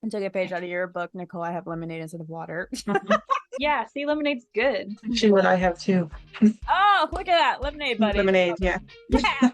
I took a page out of your book, Nicole. I have lemonade instead of water. Yeah, see, lemonade's good. Actually, what I have too. Oh, look at that. Lemonade, buddy. Lemonade, yeah. Yeah.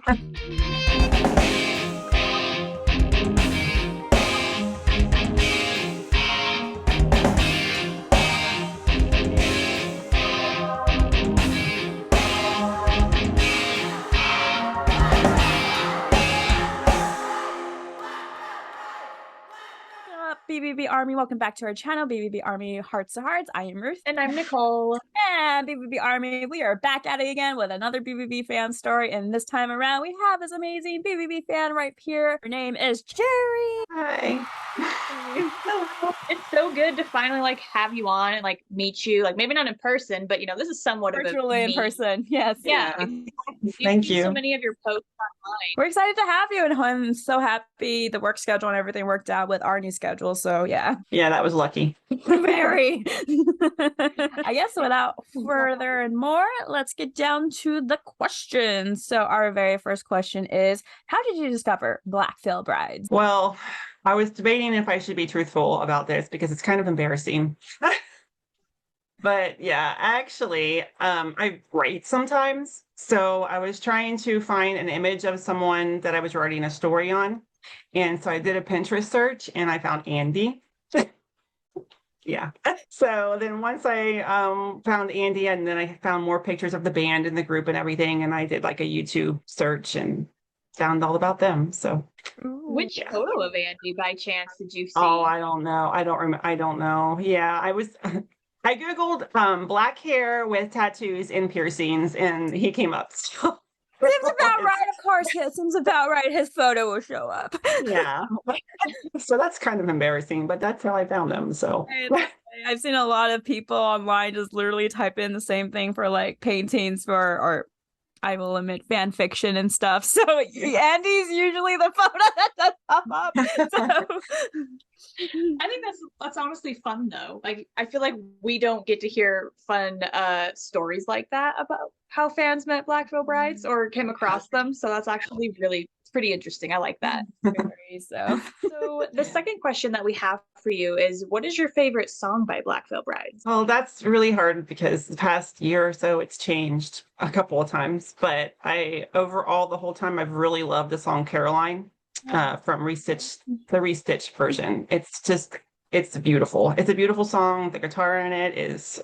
BVB Army, welcome back to our channel, BVB Army Hearts to Hearts. I am Ruth. And I'm Nicole. And BVB Army, we are back at it again with another BVB fan story. And this time around, we have this amazing BVB fan right here. Her name is Jeri. Hi. It's so good to finally have you on and meet you. Maybe not in person, but this is somewhat virtually of a in person. Yes. Yeah. Thank you. So many of your posts online. We're excited to have you, and I'm so happy the work schedule and everything worked out with Arnie's schedule. So yeah. Yeah, that was lucky. Very. I guess without further and more, let's get down to the questions. So our very first question is, how did you discover Black Veil Brides? Well, I was debating if I should be truthful about this because it's kind of embarrassing. But yeah, actually, I write sometimes. So I was trying to find an image of someone that I was writing a story on. And so I did a Pinterest search and I found Andy. Yeah. So then once I found Andy, and then I found more pictures of the band and the group and everything. And I did a YouTube search and found all about them. So which photo of Andy by chance did you see? Oh, I don't know. I don't remember. I don't know. Yeah, I Googled black hair with tattoos and piercings, and he came up. So. Seems about right. Of course, yeah, seems about right. His photo will show up. Yeah. So that's kind of embarrassing, but that's how I found him. So I've seen a lot of people online just literally type in the same thing for paintings or I will admit fan fiction and stuff. So Andy's usually the photo that does pop up. So. I think that's honestly fun though. I feel like we don't get to hear fun stories like that about how fans met Black Veil Brides or came across them. So that's actually really pretty interesting. I like that. So the second question that we have for you is, what is your favorite song by Black Veil Brides? Well, that's really hard because the past year or so it's changed a couple of times, but overall the whole time I've really loved the song Caroline from the Restitched version. It's beautiful. It's a beautiful song. The guitar in it is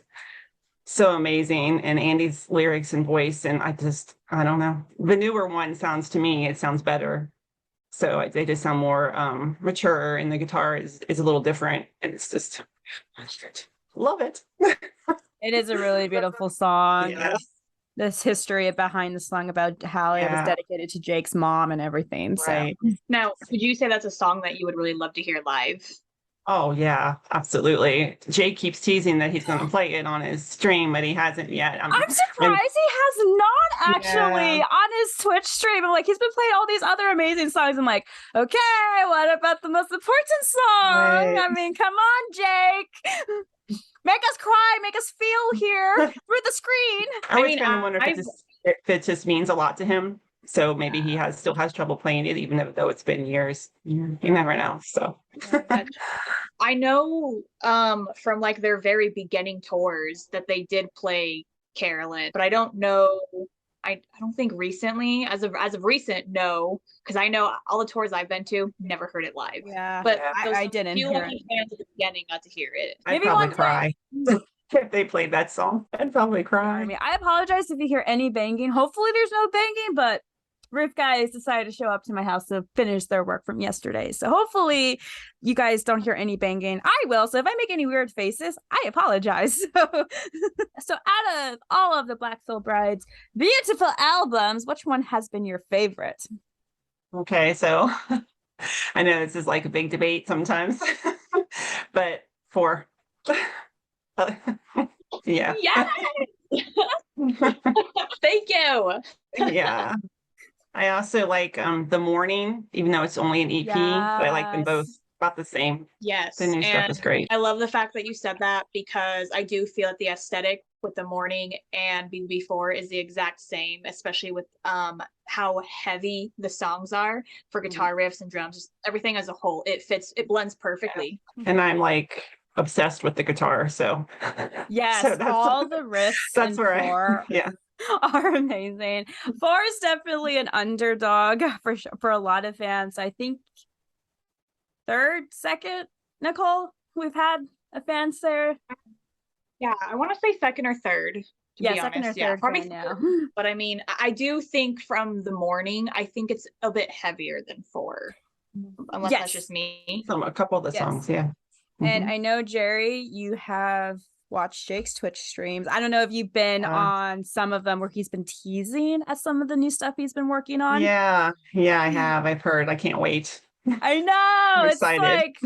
so amazing, and Andy's lyrics and voice, and I don't know. The newer one sounds better. So they just sound more mature, and the guitar is a little different, and it's just love it. It is a really beautiful song. Yes. This history behind the song about how it was dedicated to Jake's mom and everything. Right. So now, would you say that's a song that you would really love to hear live? Oh yeah, absolutely. Jake keeps teasing that he's going to play it on his stream, but he hasn't yet. I'm surprised he has not actually on his Twitch stream. I'm he's been playing all these other amazing songs. I'm okay, what about the most important song? Right. I mean, come on, Jake. Make us cry, make us feel here through the screen. I kind of wonder if it just means a lot to him. So maybe he still has trouble playing it, even though it's been years. You never know. So I know from their very beginning tours that they did play Carolyn, but I don't know. I don't think recently, as of recent, no, because I know all the tours I've been to, never heard it live. Yeah, but I didn't hear it. Fans at the beginning got to hear it. I'd probably cry. If they played that song, I'd probably cry. I mean, I apologize if you hear any banging. Hopefully there's no banging, but Roof guys decided to show up to my house to finish their work from yesterday. So hopefully you guys don't hear any banging. I will. So if I make any weird faces, I apologize. So out of all of the Black Veil Brides beautiful albums, which one has been your favorite? Okay, so I know this is a big debate sometimes, but yeah. Thank you. Yeah. I also like The Morning, even though it's only an EP, but I like them both about the same. Yes. The new stuff is great. I love the fact that you said that because I do feel that the aesthetic with the morning and BVB4 is the exact same, especially with how heavy the songs are for guitar riffs and drums, just everything as a whole. It blends perfectly. And I'm like obsessed with the guitar, so Yes, so all the riffs that's in where four yeah. are amazing. Four is definitely an underdog for sure, for a lot of fans. I think third, second, Nicole, we've had a fans there. Yeah, I want to say second or third. To be Second honest. or third, probably now. But I mean, I do think from the morning, I think it's a bit heavier than 4, unless that's just me. A couple of the songs, yeah. And I know, Jeri, you have watched Jake's Twitch streams. I don't know if you've been on some of them where he's been teasing at some of the new stuff he's been working on. Yeah, I have. I've heard. I can't wait. I know. I'm it's excited. like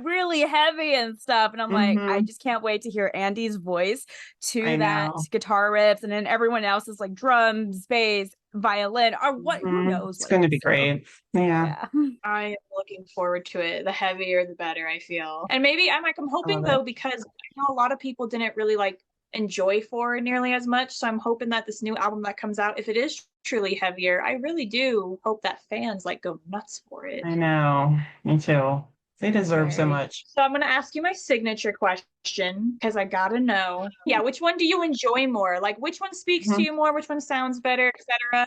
really heavy and stuff. And I'm like, I just can't wait to hear Andy's voice to that guitar riffs, and then everyone else is like drums, bass, violin, or what who knows. It's gonna be great. Yeah. I am looking forward to it. The heavier the better, I feel. And maybe I'm hoping though, because I know a lot of people didn't really like enjoy 4 nearly as much. So I'm hoping that this new album that comes out, if it is truly heavier, I really do hope that fans like go nuts for it. I know. Me too. They deserve so much. So I'm going to ask you my signature question, because I got to know. Yeah, which one do you enjoy more? Like, which one speaks to you more? Which one sounds better, etc.?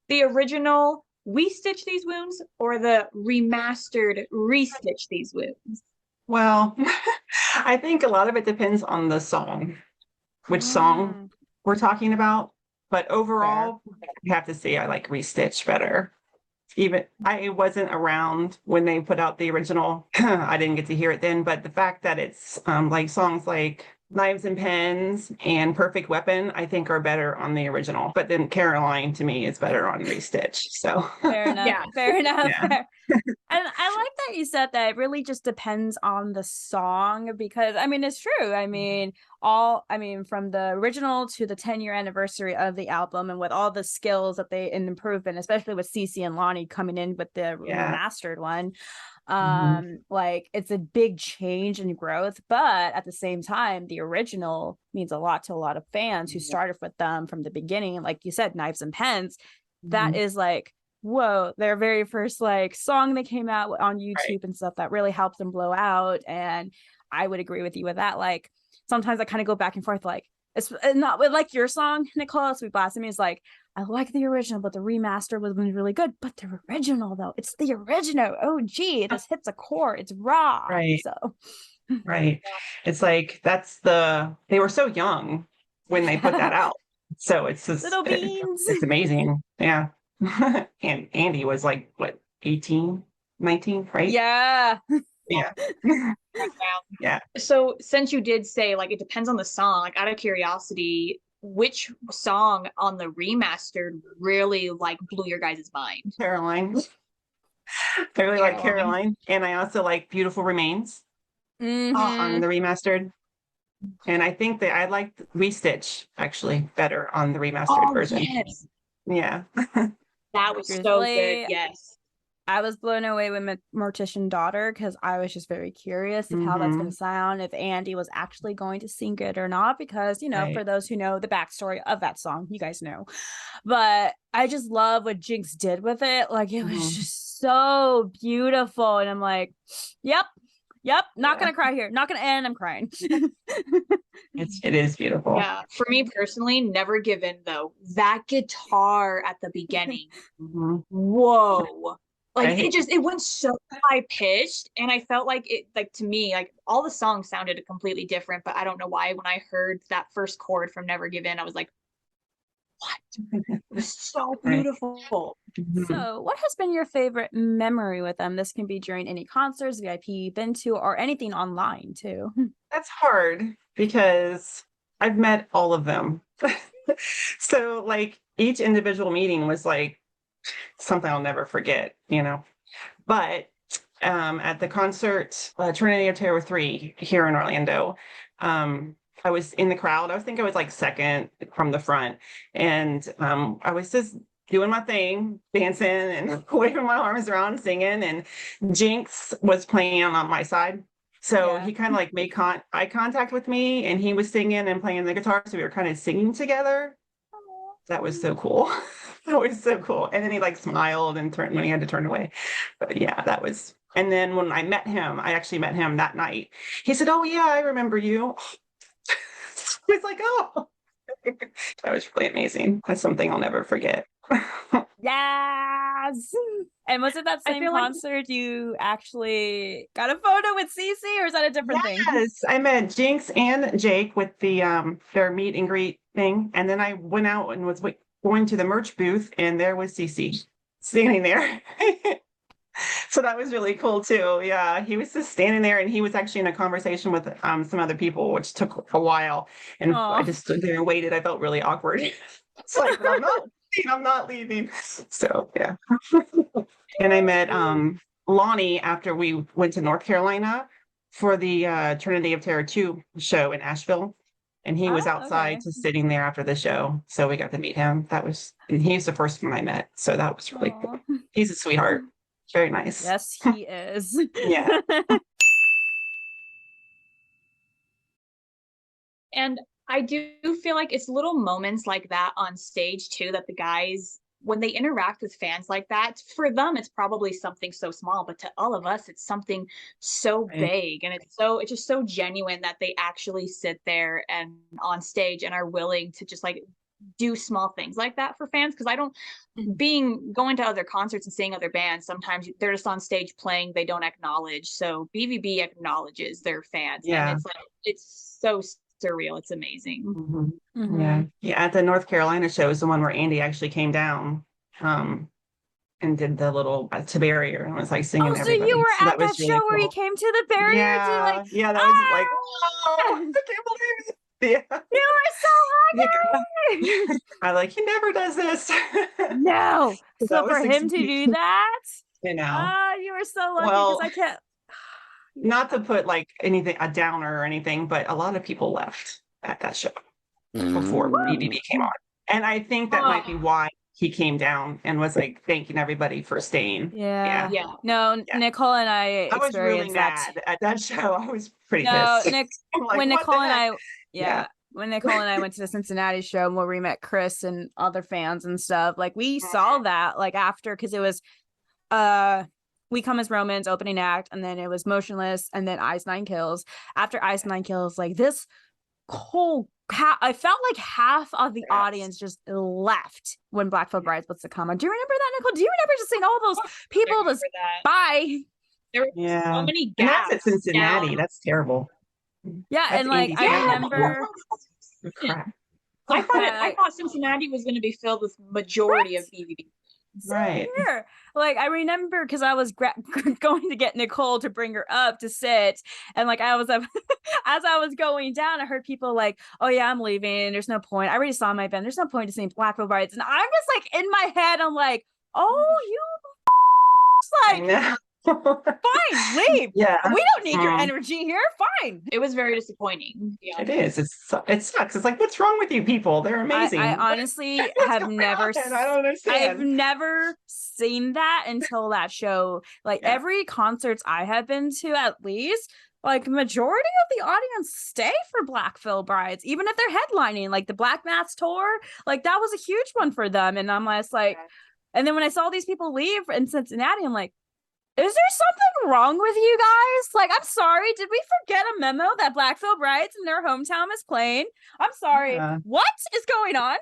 The original We Stitch These Wounds or the remastered Restitch These Wounds? Well, I think a lot of it depends on the song, which song we're talking about. But overall, I have to say I like Restitch better. Even I wasn't around when they put out the original. I didn't get to hear it then, but the fact that it's like songs like Knives and Pens and Perfect Weapon, I think are better on the original. But then Caroline to me is better on Restitch. So fair enough. Fair enough. Yeah. Fair. And I like that you said that it really just depends on the song, because I mean it's true. I mean from the original to the 10-year anniversary of the album, and with all the skills that they improvement, especially with Cece and Lonnie coming in with the remastered one. Like it's a big change and growth, but at the same time the original means a lot to a lot of fans who started with them from the beginning. Like you said, Knives and Pens, that is like their very first like song that came out on YouTube and stuff that really helped them blow out. And I would agree with you with that. Like sometimes I kind of go back and forth, like it's not like your song, Nicole, Sweet Blasphemy, is like I like the original, but the remaster was really good. But the original, though, it's the original. Oh, gee, this hits a core. It's raw. Right. So, It's like they were so young when they put that out. So it's just little beans. It's amazing. Yeah. And Andy was like, what, 18, 19, right? Yeah. Yeah. Yeah. So since you did say like it depends on the song, like out of curiosity, which song on the remastered really like blew your guys' mind? Caroline. I really like Caroline. And I also like Beautiful Remains on the remastered. And I think that I liked Restitch actually better on the remastered version. Yes. Yeah. That was so good. Yes. I was blown away with Mortician Daughter, because I was just very curious of how that's going to sound, if Andy was actually going to sing it or not, because, you know, for those who know the backstory of that song, you guys know. But I just love what Jinx did with it. Like, it was just so beautiful. And I'm like, yep, not going to cry here. Not going to end. I'm crying. It is beautiful. Yeah. For me personally, Never Give In, though. That guitar at the beginning. Whoa. Like it went so high pitched, and I felt like it, like to me, like all the songs sounded completely different, but I don't know why. When I heard that first chord from Never Give In, I was like, what? It was so beautiful. So what has been your favorite memory with them? This can be during any concerts, VIP you've been to, or anything online too. That's hard because I've met all of them. So like each individual meeting was like something I'll never forget, you know. But at the concert, Trinity of Terror 3 here in Orlando, I was in the crowd. I think I was like second from the front. And I was just doing my thing, dancing and waving my arms around, singing. And Jinx was playing on my side. So Yeah. he kind of like made eye contact with me, and he was singing and playing the guitar. So we were kind of singing together. That was so cool. That was so cool. And then he like smiled and turned when he had to turn away. But yeah, that was. And then when I met him, I actually met him that night. He said, "Oh yeah, I remember you." I was like, "Oh." That was really amazing. That's something I'll never forget. Yes. And was it that I same feel like- concert you actually got a photo with Cece, or is that a different thing? Yes, I met Jinx and Jake with the their meet and greet thing, and then I went out and was going to the merch booth, and there was Cece standing there. So that was really cool too. Yeah, he was just standing there, and he was actually in a conversation with some other people, which took a while, and Aw. I just stood there and waited. I felt really awkward. It's like, but I'm not leaving. So yeah. And I met Lonnie after we went to North Carolina for the Trinity of Terror 2 show in Asheville. And he was Oh, outside okay. just sitting there after the show. So we got to meet him. And he's the first one I met. So that was really cool. Aw. He's a sweetheart. Very nice. Yes, he is. Yeah. And I do feel like it's little moments like that on stage too, that the guys, when they interact with fans like that, for them, it's probably something so small, but to all of us, it's something so Right. big. And it's just so genuine that they actually sit there and on stage and are willing to just like do small things like that for fans. Cause I don't, going to other concerts and seeing other bands, sometimes they're just on stage playing, they don't acknowledge. So BVB acknowledges their fans. Yeah. And it's like, it's so surreal. It's amazing. Mhm. Mhm. Yeah. Yeah. At the North Carolina show is the one where Andy actually came down and did the little to barrier and was like singing Oh, to so everybody. you were So at that was really show where he cool. came to the barrier to like, Yeah, that was like, "Ah!" oh, I can't believe it. Yeah. You were so lucky. I like, he never does this. No. So So that was for him to exciting. do that, You know, you were so lucky because Well, I can't. not to put like anything, a downer or anything, but a lot of people left at that show before BVB came on. And I think that might be why he came down and was like thanking everybody for staying. Yeah. Yeah. No, Yeah. Nicole and I I was really experienced that. mad at that show. I was pretty No, pissed. Nick, I'm like, when what Nicole the and heck? I, yeah, when Nicole and I went to the Cincinnati show where we met Chris and other fans and stuff, like we saw that like after, because it was We Come as Romans opening act, and then it was Motionless, and then Ice Nine Kills. After Ice Nine Kills, like this whole I felt like half of the audience just left when Black Veil Brides was to come on. Do you remember that, Nicole? Do you remember just seeing all those people just bye? There were Yeah. so many And gaps. that's at Cincinnati. down. That's terrible. Yeah, That's and like Indy's I bad. remember. Crap. I thought Cincinnati was going to be filled with majority of BVB. Right. Here. Like I remember because I was going to get Nicole to bring her up to sit, and like I was as I was going down, I heard people like, "Oh yeah, I'm leaving. There's no point. I already saw my band. There's no point to seeing Black Veil Brides." And I'm just like in my head, I'm like, "Oh, you like fine, leave. Yeah. We don't need your energy here. Fine." It was very disappointing. Yeah. It is. It sucks. It's like, what's wrong with you people? They're amazing. I honestly have never. I don't understand. I've never seen that until that show. Like every concerts I have been to, at least, like majority of the audience stay for Black Veil Brides, even if they're headlining. Like the Black Mass tour, like that was a huge one for them. And I'm just like, and then when I saw these people leave in Cincinnati, I'm like, is there something wrong with you guys? Like, I'm sorry. Did we forget a memo that Black Veil Brides in their hometown is playing? I'm sorry. Yeah. What is going on?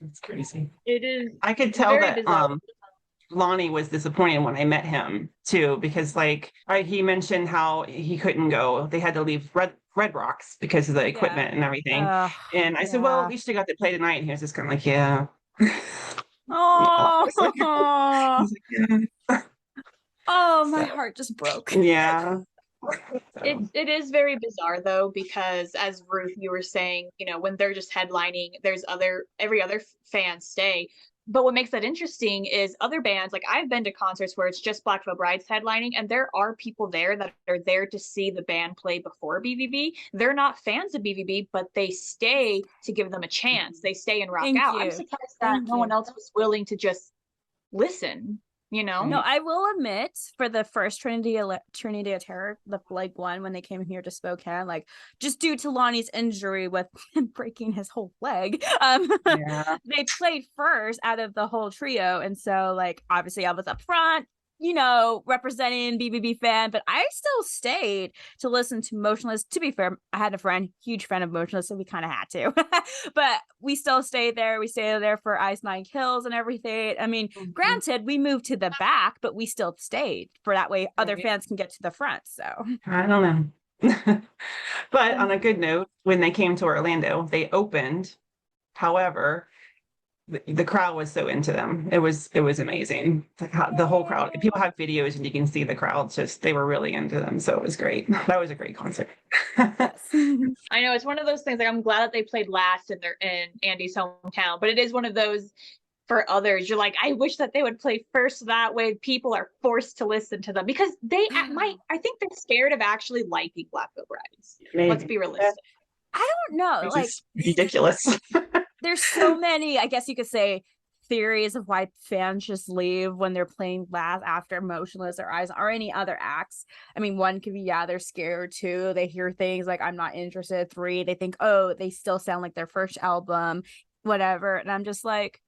It's crazy. It is. I could tell very that bizarre. Lonnie was disappointed when I met him too, because like he mentioned how he couldn't go. They had to leave Red Rocks because of the equipment and everything. And I said, well, at least you got to play tonight. And he was just kind of like, yeah. Oh, He's like, yeah. oh, my heart just broke. Yeah. It is very bizarre though, because as Ruth, you were saying, you know, when they're just headlining, there's every other fan stay. But what makes that interesting is other bands, like I've been to concerts where it's just Black Veil Brides headlining, and there are people there that are there to see the band play before BVB. They're not fans of BVB, but they stay to give them a chance. They stay and rock out. I'm surprised that no one else was willing to just listen. you know? No, I will admit, for the first Trinity of Terror, the leg one, when they came here to Spokane, like just due to Lonnie's injury with him breaking his whole leg, they played first out of the whole trio, and so like obviously I was up front, you know, representing BVB fan, but I still stayed to listen to Motionless. To be fair, I had a friend, huge fan of Motionless, so we kind of had to. But we still stayed there. We stayed there for Ice Nine Kills and everything. I mean, granted, we moved to the back, but we still stayed for that way other fans can get to the front. So I don't know. But on a good note, when they came to Orlando, they opened. However, the crowd was so into them. It was amazing. Like the whole crowd. People have videos and you can see the crowd. Just they were really into them. So it was great. That was a great concert. I know it's one of those things. Like I'm glad that they played last in Andy's hometown, but it is one of those for others. You're like, I wish that they would play first. So that way, people are forced to listen to them because I think they're scared of actually liking Black Veil Brides. Maybe. Let's be realistic. I don't know. Which like is ridiculous. There's so many, I guess you could say, theories of why fans just leave when they're playing last after Motionless or Eyes or any other acts. I mean, one could be, they're scared. Two, they hear things like, I'm not interested. Three, they think, oh, they still sound like their first album, whatever. And I'm just like,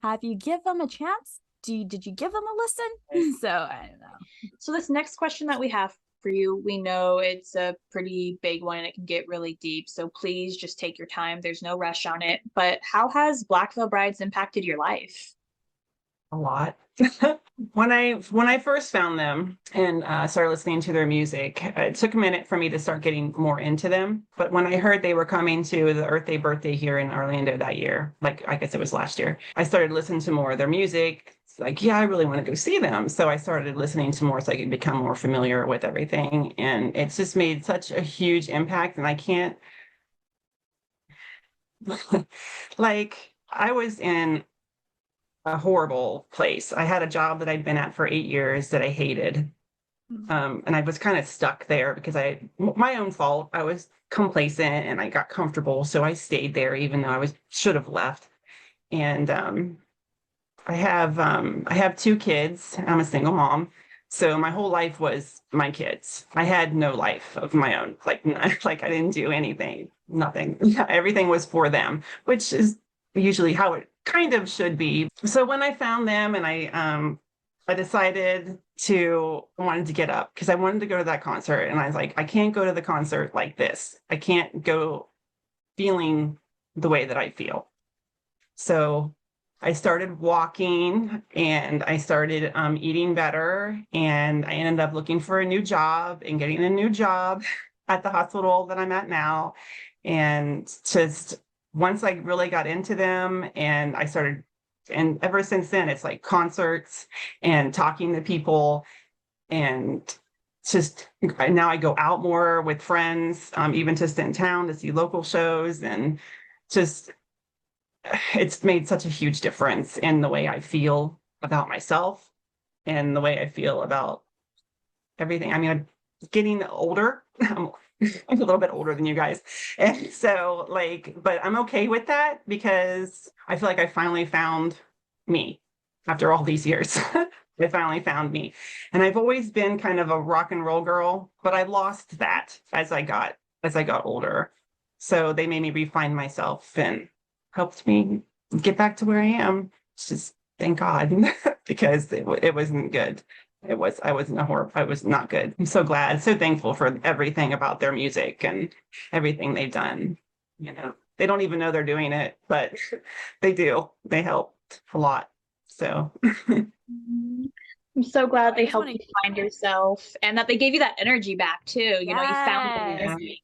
have you give them a chance? Did you give them a listen? So I don't know. So this next question that we have for you, we know it's a pretty big one and it can get really deep. So please just take your time. There's no rush on it. But how has Black Veil Brides impacted your life? A lot. When I first found them and started listening to their music, it took a minute for me to start getting more into them. But when I heard they were coming to the Earth Day birthday here in Orlando that year, like I guess it was last year, I started listening to more of their music. It's like, yeah, I really want to go see them. So I started listening to more so I could become more familiar with everything. And it's just made such a huge impact. And I can't, like, I was in a horrible place. I had a job that I'd been at for 8 years that I hated. And I was kind of stuck there because my own fault. I was complacent and I got comfortable. So I stayed there even though should have left. And I have 2 kids. I'm a single mom. So my whole life was my kids. I had no life of my own. Like I didn't do anything, nothing. Everything was for them, which is usually how it kind of should be. So when I found them and I decided I wanted to get up because I wanted to go to that concert. And I was like, I can't go to the concert like this. I can't go feeling the way that I feel. So I started walking and I started eating better. And I ended up looking for a new job and getting a new job at the hospital that I'm at now. And just once I really got into them and and ever since then, it's like concerts and talking to people and just now I go out more with friends, even just in town to see local shows and just it's made such a huge difference in the way I feel about myself and the way I feel about everything. I mean, I'm getting older. I'm a little bit older than you guys. And so but I'm okay with that because I feel like I finally found me after all these years. I finally found me. And I've always been kind of a rock and roll girl, but I lost that as I got older. So they made me refine myself and helped me get back to where I am. It's just thank God because it wasn't good. I was not good. I'm so glad, so thankful for everything about their music and everything they've done. You know, they don't even know they're doing it, but they do. They helped a lot. So I'm so glad they helped you find yourself and that they gave you that energy back too. You know, you found the energy.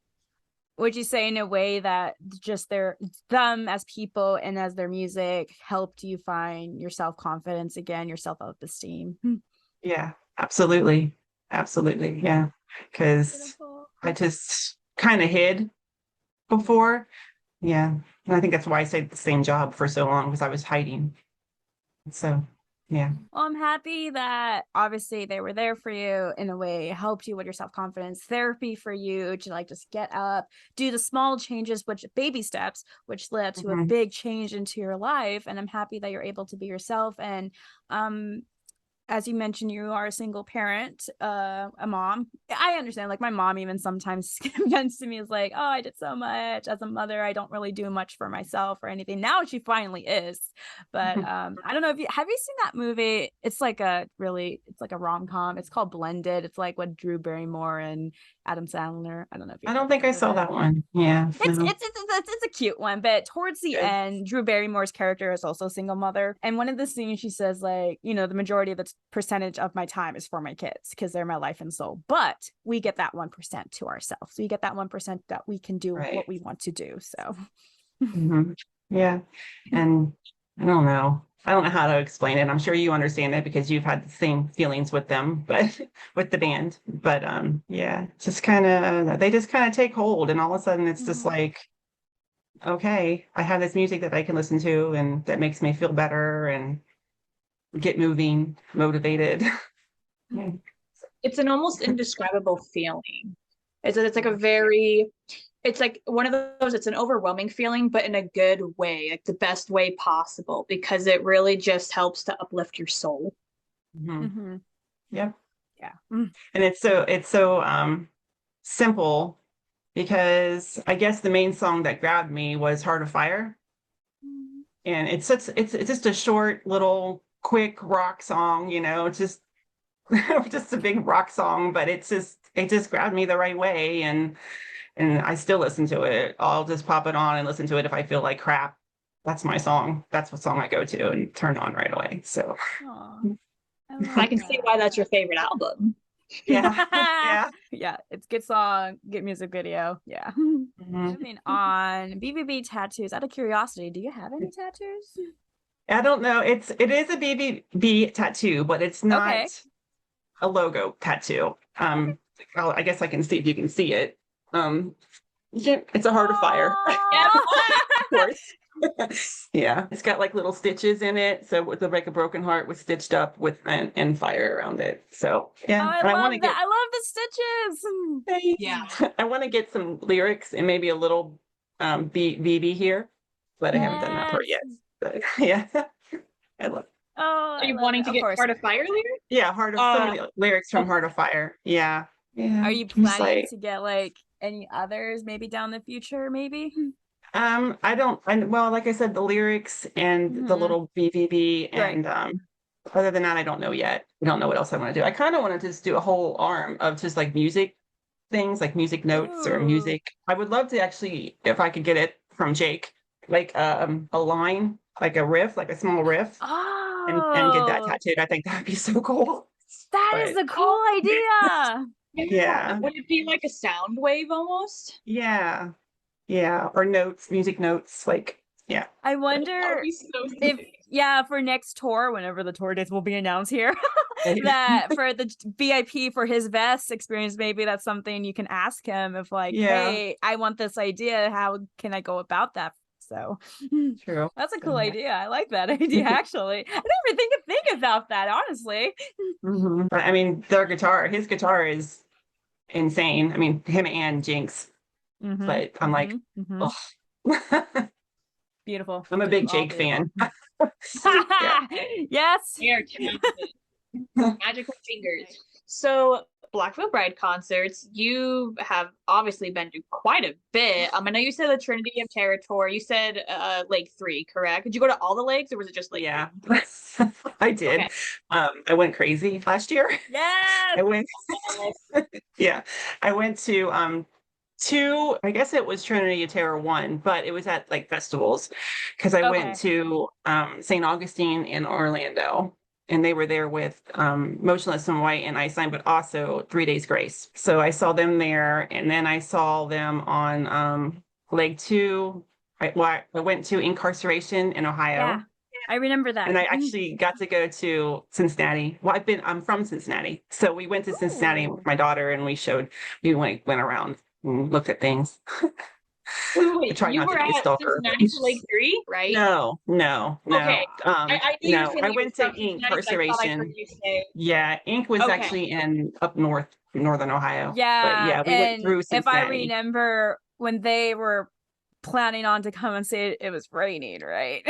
Would you say in a way that just them as people and as their music helped you find your self-confidence again, your self-esteem? Yeah, absolutely. Absolutely. Yeah. Because I just kind of hid before. Yeah. And I think that's why I stayed at the same job for so long because I was hiding. So, yeah. Well, I'm happy that obviously they were there for you in a way, helped you with your self-confidence, therapy for you to like just get up, do the small changes, which baby steps, which led to a big change into your life. And I'm happy that you're able to be yourself. And as you mentioned, you are a single parent, a mom. I understand. Like my mom even sometimes comes to me is like, oh, I did so much as a mother. I don't really do much for myself or anything. Now she finally is. But I don't know if have you seen that movie? It's like a rom-com. It's called Blended. It's like with Drew Barrymore and Adam Sandler. I don't know if I don't think I saw that one. Yeah. It's a cute one, but towards the Good. end, Drew Barrymore's character is also a single mother. And one of the scenes she says, like, you know, the majority of the percentage of my time is for my kids because they're my life and soul. But we get that 1% to ourselves. We get that 1% that we can do what we want to do. So yeah. And I don't know how to explain it. I'm sure you understand it because you've had the same feelings with them, but with the band. But yeah, just they just kind of take hold, and all of a sudden it's just like, okay, I have this music that I can listen to and that makes me feel better and get moving, motivated. Yeah. It's an almost indescribable feeling. It's like one of those, it's an overwhelming feeling, but in a good way, like the best way possible, because it really just helps to uplift your soul. Yeah. Yeah. And it's so simple, because I guess the main song that grabbed me was Heart of Fire. And it's just a short little quick rock song, you know, just a big rock song, but it just grabbed me the right way, and I still listen to it. I'll just pop it on and listen to it if I feel like crap. That's my song. That's what song I go to and turn on right away. So I can see why that's your favorite album. Yeah. Yeah, it's a good song, good music video. Yeah. Moving on, BVB tattoos. Out of curiosity, do you have any tattoos? I don't know. It is a BVB tattoo, but it's not a logo tattoo. I guess I can see if you can see it. It's a Heart of Fire. Of course. Yeah, it's got like little stitches in it, so with like a broken heart was stitched up with and fire around it. So yeah, I love that. I love the stitches. Yeah, I want to get some lyrics and maybe a little BB here, but I haven't done that part yet. But yeah, I love it. Oh, are you wanting to get Heart of Fire lyrics? Yeah, some of the lyrics from Heart of Fire. Yeah. Are you planning to get like any others maybe down the future? Maybe. Well, like I said, the lyrics and the little BVB, and other than that, I don't know yet. I don't know what else I want to do. I kind of want to just do a whole arm of just like music things, like music notes or music. I would love to actually, if I could get it from Jake, like a line, like a riff, like a small riff, and get that tattooed. I think that'd be so cool. That is a cool idea. Yeah. Would it be like a sound wave almost? Yeah. Yeah. Or notes, music notes, like, yeah. I wonder for next tour, whenever the tour dates will be announced here, that for the VIP for his vest experience, maybe that's something you can ask him if like, hey, I want this idea. How can I go about that? So true. That's a cool idea. I like that idea, actually. I didn't even think about that, honestly. But I mean, his guitar is insane. I mean, him and Jinx. But I'm like, beautiful. I'm a big Jake fan. Yes. They are talented. Magical fingers. So Black Veil Bride concerts, you have obviously been to quite a bit. I know you said the Trinity of Terror tour. You said Leg 3, correct? Did you go to all the legs, or was it just like I did. Okay. I went crazy last year. Yes. I went to two, I guess it was Trinity of Terror 1, but it was at like festivals, because I went to St. Augustine in Orlando, and they were there with Motionless in White and Iceland, but also 3 Days Grace. So I saw them there, and then I saw them on Leg 2. I went to Incarceration in Ohio. Yeah, I remember that. And I actually got to go to Cincinnati. Well, I'm from Cincinnati, so we went to Cincinnati with my daughter, and we went around and looked at things. Wait, you were at Cincinnati for Leg 3, right? No. Okay. I went to Incarceration. Yeah, Ink was actually up north, northern Ohio. Yeah, but we went through Cincinnati. If I remember, when they were planning on to come and see it, it was raining, right?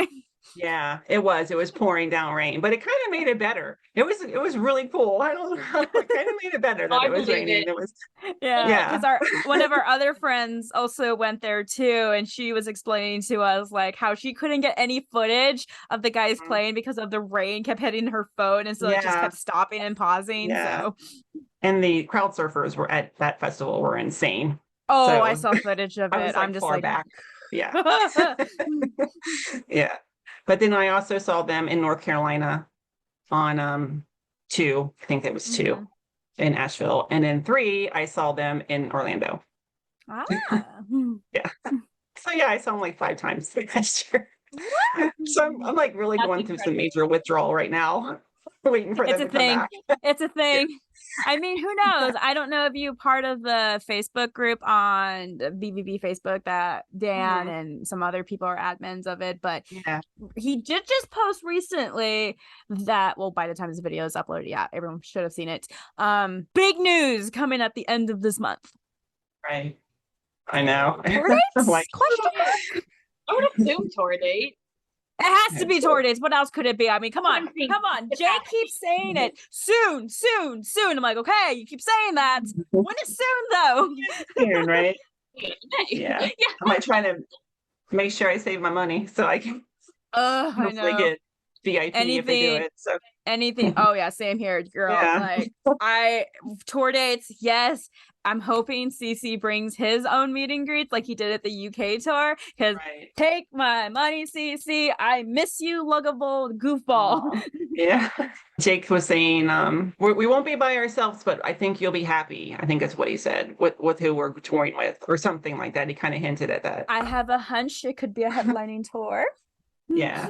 Yeah, it was. It was pouring down rain, but it kind of made it better. It was really cool. I don't know. It kind of made it better that I it was believe raining. it. It was Yeah, yeah. because our one of our other friends also went there too, and she was explaining to us like how she couldn't get any footage of the guys Mhm. playing because of the rain kept hitting her phone, and so it just Yeah. kept stopping and pausing. Yeah. So, And the crowd surfers were at that festival were insane. oh, I So saw footage of I it. was I'm like just far like, back. Yeah. Yeah. But then I also saw them in North Carolina on two, I think it was two Mhm. in Asheville. And then three, I saw them in Orlando. Ah. Yeah. So yeah, I saw them like 5 times last year. So I'm like really That's going through some incredible. major withdrawal right now, waiting for It's them a to come thing. back. It's a Yeah. thing. I mean, who knows? I don't know if you part of the Facebook group on the BVB Facebook that Dan Mhm. and some other people are admins of it, but Yeah. he did just post recently that, well, by the time this video is uploaded, yeah, everyone should have seen it. Big news coming at the end of this month. Right. I know. Right? I'm like, Question mark. I would assume tour date. It has to be tour dates. What else could it be? I mean, come on. I'm thinking Come on. it's Jake happening. keeps saying it. Soon, soon, soon. I'm like, okay, you keep saying that. When is soon, though? soon, right? Yeah. Yeah. Yeah. I might try to make sure I save my money so I can I hopefully know. get VIP if they do it. So Anything. Oh, yeah, same here, girl. yeah. Like, tour dates, yes. I'm hoping CC brings his own meet and greets like he did at the UK tour. Because Right. take my money, CC. I miss you, luggable goofball. Aw. Yeah. Jake was saying, we won't be by ourselves, but I think you'll be happy. I think that's what he said with who we're touring with, or something like that. He kind of hinted at that. I have a hunch it could be a headlining tour. Yeah.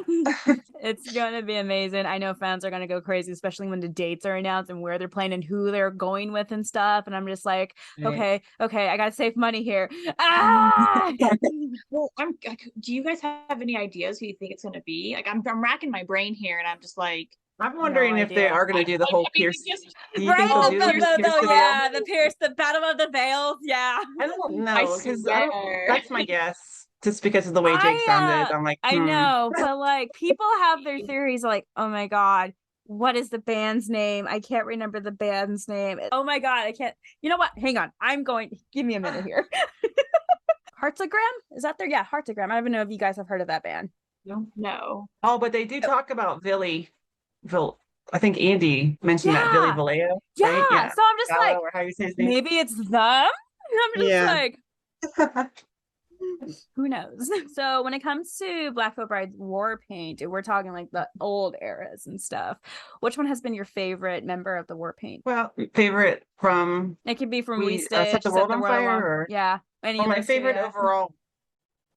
It's gonna be amazing. I know fans are gonna go crazy, especially when the dates are announced and where they're playing and who they're going with and stuff. And I'm just like, Right. okay, I gotta save money here. Ah! Well, do you guys have any ideas who you think it's gonna be? Like, I'm racking my brain here, and I'm just like, I'm wondering if they idea. are going to do the I whole mean, Pierce. just- Do you Right? think they'll do Pierce the veil? Yeah, the Battle of the Veils. Yeah. I don't I know because swear. that's my guess. Just because of the way Jake sounded, I'm like, I know, but like people have their theories like, oh my God, what is the band's name? I can't remember the band's name. Oh my God, I can't. You know what? Hang on. Give me a minute here. Heartogram? Is that there? Yeah, Heartogram. I don't even know if you guys have heard of that band. No. Oh, but they do talk about Villy. I think Andy mentioned that Villy Yeah. Vallejo. Yeah. Right? Yeah. So I'm just Gallo, like, or how you say his name? maybe it's them. I'm just Yeah. like, who knows? So when it comes to Black Veil Bride's war paint, we're talking like the old eras and stuff. Which one has been your favorite member of the war paint? Well, favorite from It could be from we Restage, Set the World on Fire, or yeah. Any well, of my those two, favorite yeah. overall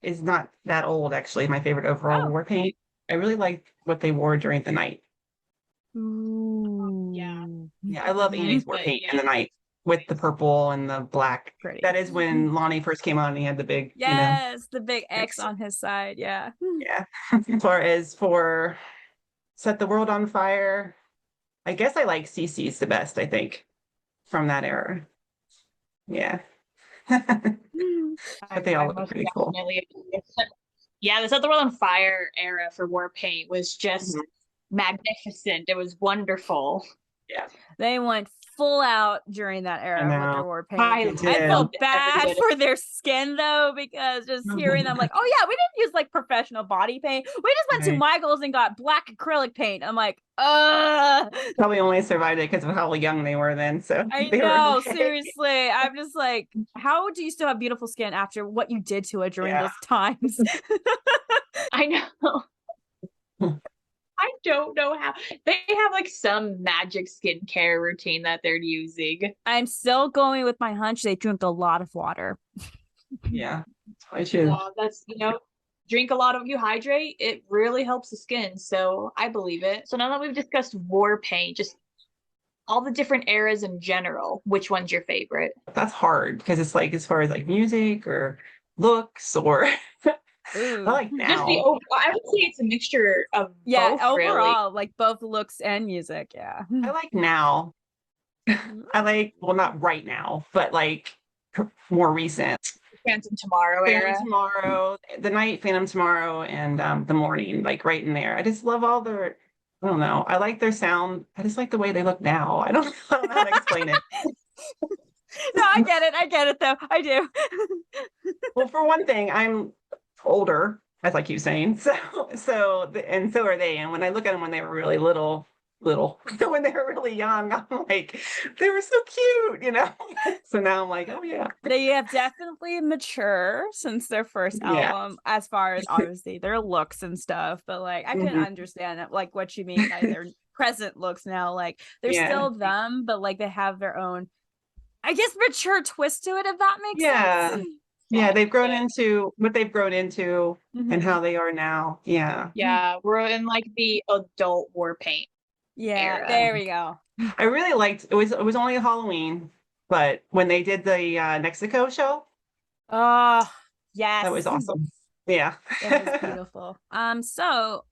is not that old actually. My favorite overall war paint. I really liked what they wore during the night. Ooh. Yeah. Yeah, I love Andy's war But, paint yeah. in the night with the purple and the black. Pretty. That is when Lonnie first came on and he had the big, Yes, the big X X. on his side. Yeah. Yeah. As far as for Set the World on Fire, I guess I like CC's the best, I think, from that era. Yeah. But they all look pretty cool. Yeah, the Set the World on Fire era for war paint was just magnificent. It was wonderful. Yeah. They went full out during that era with their war paint. I felt loved bad every bit of for their skin though, because just hearing them like, oh yeah, we didn't use like professional body paint. We just went to Michael's and got black acrylic paint. I'm like, probably only survived it because of how young they were then. So I they know, were okay. seriously. I'm just like, how do you still have beautiful skin after what you did to it during those times? I know. I don't know how they have like some magic skincare routine that they're using. I'm still going with my hunch. They drink a lot of water. Yeah, I should. Well, that's, drink a lot of, you hydrate, it really helps the skin. So I believe it. So now that we've discussed war paint, just all the different eras in general, which one's your favorite? That's hard because it's like as far as like music or looks or I like now. Just I would say it's a mixture of both, overall, really. like both looks and music. Yeah, I like now. I like, well, not right now, but like more recent. Phantom Tomorrow era. Phantom Tomorrow, the night, Phantom Tomorrow, and the morning, like right in there. I just love all their. I don't know. I like their sound. I just like the way they look now. I don't know how to explain it. No, I get it. I get it though. I do. Well, for one thing, I'm older, as I keep saying. And so are they. And when I look at them when they were really little, when they were really young, I'm like, they were so cute, you know? So now I'm like, oh yeah. They have definitely matured since their first Yeah. album, as far as obviously their looks and stuff. But like, I can understand it, like what you mean by their present looks now. Like they're still them, but like they have their own, I guess, mature twist to it, if that makes sense. Yeah, they've grown into what they've grown into and how they are now. Yeah. Yeah, we're in like the adult war paint. Yeah, era. there we go. I really liked it was only a Halloween, but when they did the Mexico show, Oh, yes. that was awesome. Yeah. It was beautiful. So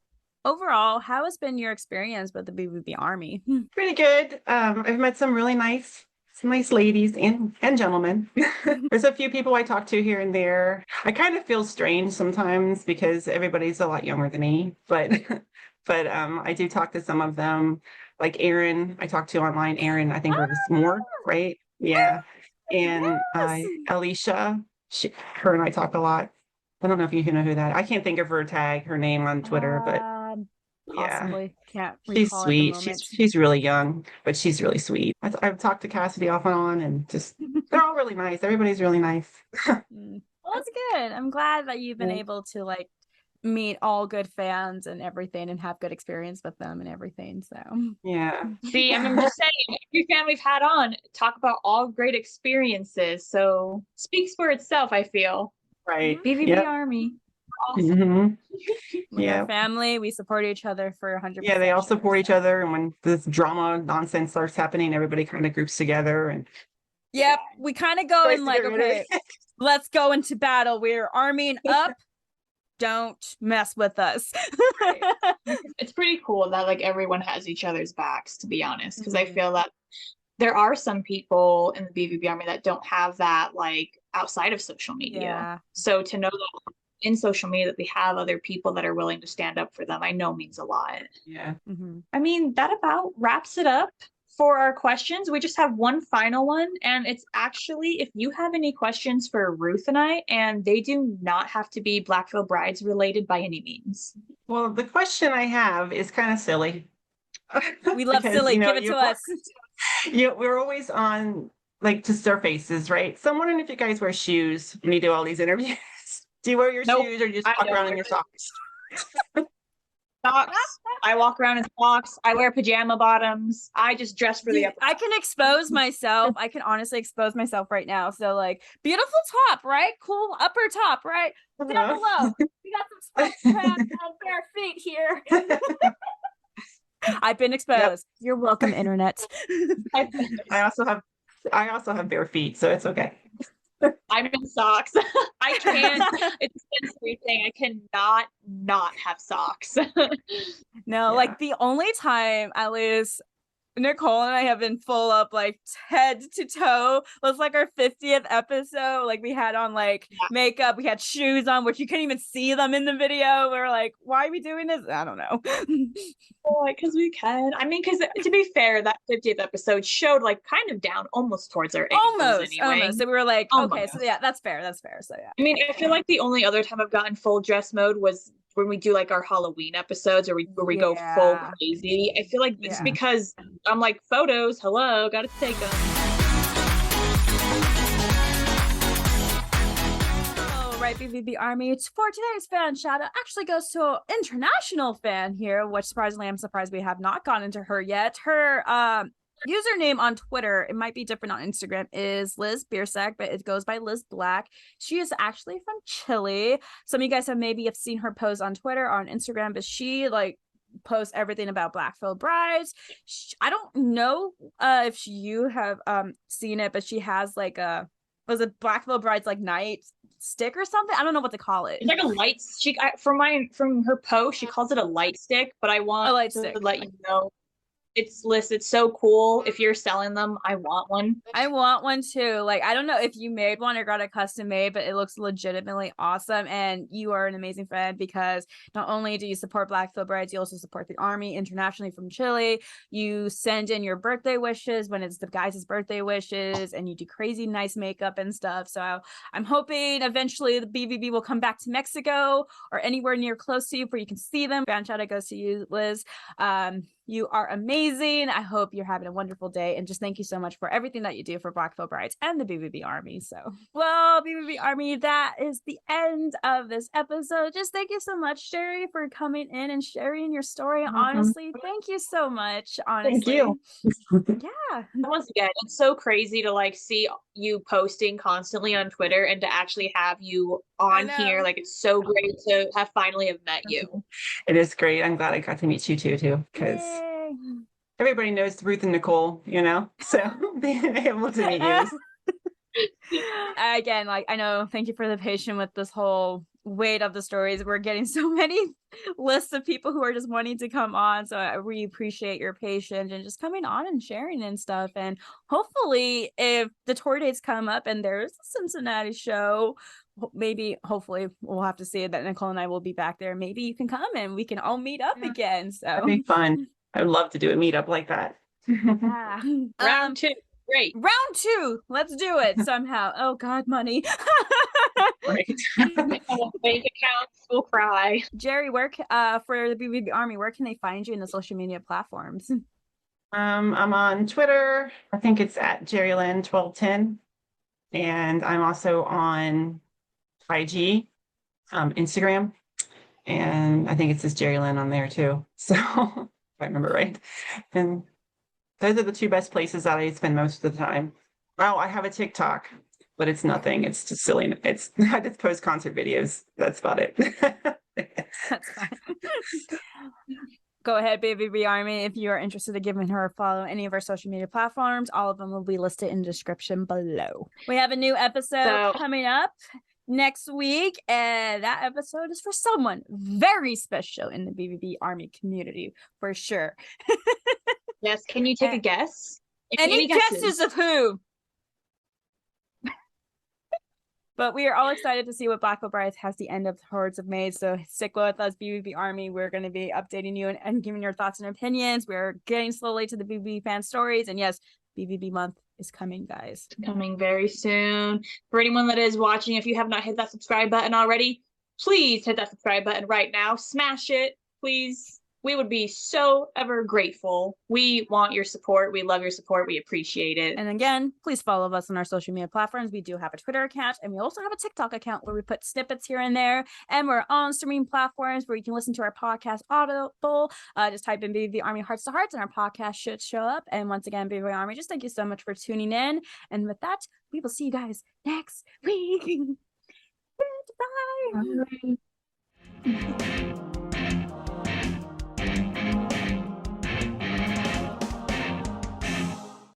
overall, how has been your experience with the BVB Army? Pretty good. I've met some really nice ladies and gentlemen. There's a few people I talk to here and there. I kind of feel strange sometimes because everybody's a lot younger than me, but I do talk to some of them, like Erin. I talk to online. Erin, I think her is more, right? Yeah, and Alicia. Her and I talk a lot. I don't know if you know who that. I can't think of her name on Twitter, but possibly can't. She's sweet. She's really young, but she's really sweet. I've talked to Cassidy off and on, and just they're all really nice. Everybody's really nice. Well, that's good. I'm glad that you've been able to like meet all good fans and everything, and have good experience with them and everything. So yeah. See, I'm just saying, every fan we've had on talk about all great experiences. So speaks for itself, I feel. Right. BVB Army. Awesome. We're family. We support each other for 100%. Yeah, they all support each other, and when this drama nonsense starts happening, everybody kind of groups together and. Yep, we kind of go in like, okay, let's go into battle. We're arming up. Don't mess with us. It's pretty cool that like everyone has each other's backs, to be honest, because I feel that there are some people in the BVB Army that don't have that like outside of social media. Yeah. So to know that in social media that they have other people that are willing to stand up for them, I know means a lot. Yeah. I mean, that about wraps it up for our questions. We just have one final one, and it's actually, if you have any questions for Ruth and I, and they do not have to be Black Veil Brides related by any means. Well, the question I have is kind of silly. We love silly. Give it to us. We're always on like just our faces, right? So I'm wondering if you guys wear shoes when you do all these interviews. Do you wear your shoes, or you just walk around in your socks? Socks. I walk around in socks. I wear pajama bottoms. I just dress for the episode. I can expose myself. I can honestly expose myself right now. So like, beautiful top, right? Cool upper top, right? Down below, we got some sweat straps and bare feet here. I've been exposed. Yep. You're welcome, internet. I also have bare feet, so it's okay. I'm in socks. I can't. It's a sensory thing. I cannot not have socks. No, like the only time, at least Nicole and I have been full up like head to toe was like our 50th episode. Like we had on like makeup, we had shoes on, which you couldn't even see them in the video. We were like, why are we doing this? I don't know. Because we can. I mean, because to be fair, that 50th episode showed like kind of down almost towards our ankles anyway. So we were like, okay, so yeah, that's fair. So yeah. I mean, I feel like the only other time I've gotten full dress mode was when we do like our Halloween episodes, or where we go full crazy. I feel like it's because I'm like, photos, hello, gotta take them. Right, BVB Army. For today's fan shout out actually goes to an international fan here, which surprisingly I'm surprised we have not gone into her yet. Her username on Twitter, it might be different on Instagram, is Lyss Black, but it goes by Lyss Black. She is actually from Chile. Some of you guys have seen her post on Twitter or on Instagram, but she like posts everything about Black Veil Brides. I don't know if you have seen it, but she has like was it Black Veil Brides like night stick or something? I don't know what to call it. It's like a light. From her post, she calls it a light stick. But I want to let you know It's Lyss. It's so cool. If you're selling them, I want one. I want one too. Like, I don't know if you made one or got it custom made, but it looks legitimately awesome. And you are an amazing fan because not only do you support Black Veil Brides, you also support the Army internationally from Chile. You send in your birthday wishes when it's the guys' birthday wishes, and you do crazy nice makeup and stuff. So I'm hoping eventually the BVB will come back to Mexico or anywhere near close to you where you can see them. Fan shout out goes to you, Lyss. You are amazing. I hope you're having a wonderful day. And just thank you so much for everything that you do for Black Veil Brides and the BVB Army. So, well, BVB Army, that is the end of this episode. Just thank you so much, Jeri, for coming in and sharing your story. Honestly, thank you so much. Honestly. Thank you. Yeah. Once again, it's so crazy to like see you posting constantly on Twitter and to actually have you on here. Like, it's so great to have finally have met you. It is great. I'm glad I got to meet you too, because everybody knows Ruth and Nicole, you know, so being able to meet you. Again, like, I know, thank you for the patience with this whole weight of the stories. We're getting so many lists of people who are just wanting to come on, so I really appreciate your patience and just coming on and sharing and stuff. And hopefully if the tour dates come up and there's a Cincinnati show, hopefully we'll have to see that Nicole and I will be back there. Maybe you can come and we can all meet up again. So that'd be fun. I would love to do a meetup like that. Yeah. Round 2. Great. Round 2. Let's do it somehow. Oh God, money. Right. Bank accounts will cry. Jeri, for the BVB Army, where can they find you in the social media platforms? I'm on Twitter. I think it's at JeriLynn1210. And I'm also on IG, Instagram. And I think it says Jeri Lynn on there too. So if I remember right. And those are the 2 best places that I spend most of the time. Oh, I have a TikTok, but it's nothing. It's just silly. I just post concert videos. That's about it. That's fine. Go ahead, BVB Army. If you are interested in giving her a follow any of our social media platforms, all of them will be listed in the description below. We have a new episode coming up next week, and that episode is for someone very special in the BVB Army community, for sure. Yes, can you take a guess? Any guesses of who? But we are all excited to see what Black Veil Brides has the end of Hordes of Maids. So stick with us, BVB Army. We're going to be updating you and giving your thoughts and opinions. We're getting slowly to the BVB fan stories. And yes, BVB month is coming, guys. Coming very soon. For anyone that is watching, if you have not hit that subscribe button already, please hit that subscribe button right now. Smash it, please. We would be so ever grateful. We want your support. We love your support. We appreciate it. And again, please follow us on our social media platforms. We do have a Twitter account, and we also have a TikTok account where we put snippets here and there. And we're on streaming platforms where you can listen to our podcast audible. Just type in BVB Army Hearts to Hearts and our podcast should show up. And once again, BVB Army, just thank you so much for tuning in. And with that, we will see you guys next week. Goodbye. Bye.